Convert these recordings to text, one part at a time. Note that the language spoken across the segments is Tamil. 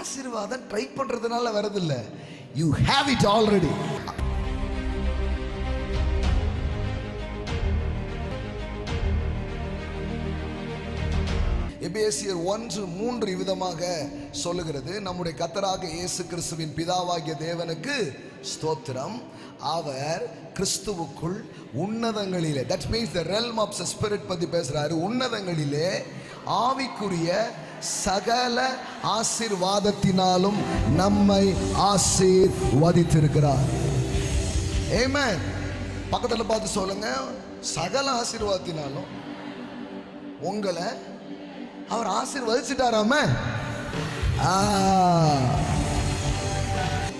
ஆசீர்வாதம் ட்ரை பண்றதுனால வரதில்ல. You have it already. எபேசியர் 1:3 விதமாக சொல்லுகிறது, நம்முடைய கர்த்தராக இயேசு கிறிஸ்துவின் பிதாவாகிய தேவனுக்கு ஸ்தோத்திரம், அவர் கிறிஸ்துவுக்குள் உன்னதங்களிலே, that means the realm of the spirit பத்தி பேசுறாரு, உன்னதங்களிலே ஆவிக்குரிய சகல ஆசீர்வாதத்தினாலும் நம்மை ஆசீர்வதித்திருக்கிறார். ஆமென். பக்கத்துல பார்த்து சொல்லுங்க, சகல ஆசீர்வாதத்தினாலும் உங்களை அவர் ஆசீர்வதிச்சிட்டாராமே.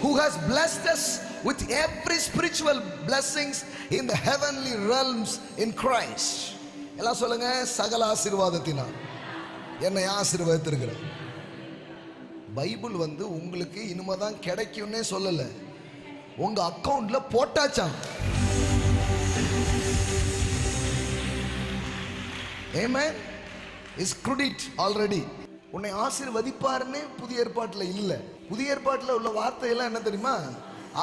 Who has blessed us with every spiritual blessings in the heavenly realms in Christ. எல்லாம் சொல்லுங்க, சகல ஆசீர்வாதத்தினால் என்னை ஆசீர்வதித்திருக்கிறார். பைபிள் உங்களுக்கு இனிமேதான் கிடைக்கும்னே சொல்லல, உங்க அக்கவுண்ட்ல போட்டாச்சாம். ஆமென். is credit already. உன்னை ஆசீர்வதிப்பார்னு புதிய ஏற்பாட்டில் இல்ல. புதிய ஏற்பாட்டில் உள்ள வார்த்தை எல்லாம் என்ன தெரியுமா?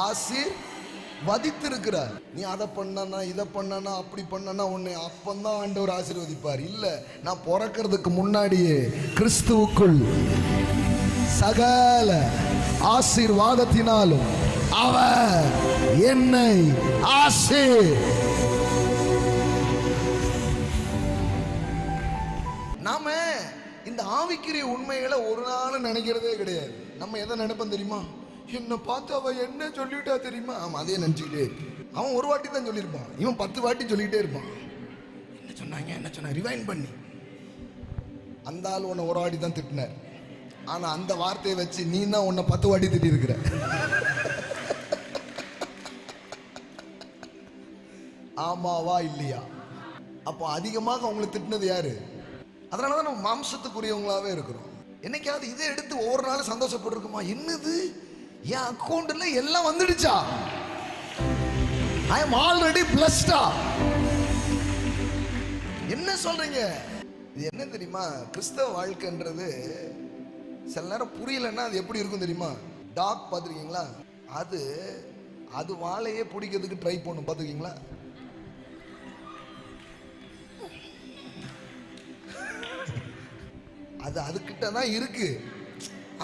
ஆசீர்வதித்திருக்கிறார். நீ அதை பண்ணனா இதை பண்ணனா அப்படி பண்ணனா உன்னை அப்பந்தான் ஆண்டவர் ஆசீர்வதிப்பார். இல்ல, நான் பிறக்கிறதுக்கு முன்னாடியே கிறிஸ்துவுக்குள் சகல ஆசீர்வாதத்தினாலும் அவர் என்னை நாம இந்த ஆவிக்குரிய உண்மைகளை ஒரு நாள் நினைக்கிறதே கிடையாது. நம்ம எதை நினைப்போம் தெரியுமா? என்ன பார்த்து அவ என்ன சொல்லிட்டா தெரியுமா? ஆமா, அதே நினைச்சுக்கிட்டே. அவன் ஒரு வாட்டி தான் சொல்லியிருப்பான், இவன் 10 வாட்டி சொல்லிக்கிட்டே இருப்பான். என்ன சொன்னாங்க ரிவைண்ட் பண்ணி. அந்த ஆள் உன்னை ஒரு வாட்டி தான் திட்டினார், ஆனா அந்த வார்த்தையை வச்சு நீ தான் உன்னை 10 வாட்டி திட்டி இருக்கிற. ஆமாவா இல்லையா? அப்போ அதிகமாக அவங்களை திட்டினது யாரு? அதனாலதான் நம்ம மாம்சத்துக்குரியவங்களாவே இருக்கிறோம். என்னைக்காவது இதை எடுத்து ஒவ்வொரு நாளும் சந்தோஷப்பட்டிருக்குமா? என்னது, என் அக்கௌண்ட்ல எல்லாம் வந்துடுச்சா? ஐ அம் ஆல்ரெடி பிளஸ்டா. என்ன சொல்றீங்க? இது என்ன தெரியுமா? கிறிஸ்தவ வாழ்க்கைன்றது சில நேரம் புரியலன்னா அது எப்படி இருக்கும் தெரியுமா? டாக் பார்த்துருக்கீங்களா? அது வாழையே பிடிக்கிறதுக்கு ட்ரை பண்ணும், பார்த்துருக்கீங்களா? அது அதுக்கிட்ட தான் இருக்கு,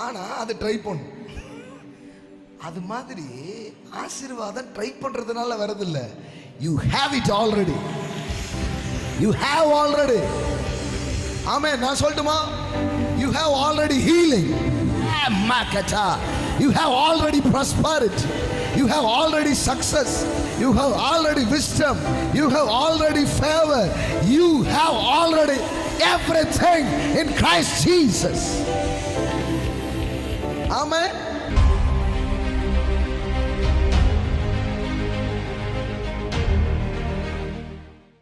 ஆனா அது ட்ரை பண்ணும். அது மாதிரி ஆசீர்வாதம் ட்ரை பண்றதுனால வரதில்ல. You have it already. You have already. ஆமென். நான் சொல்லட்டுமா? You have already healing. You have already prosperity. You have already success. You have already wisdom. You have already favor. You have already everything in Christ Jesus. Amen.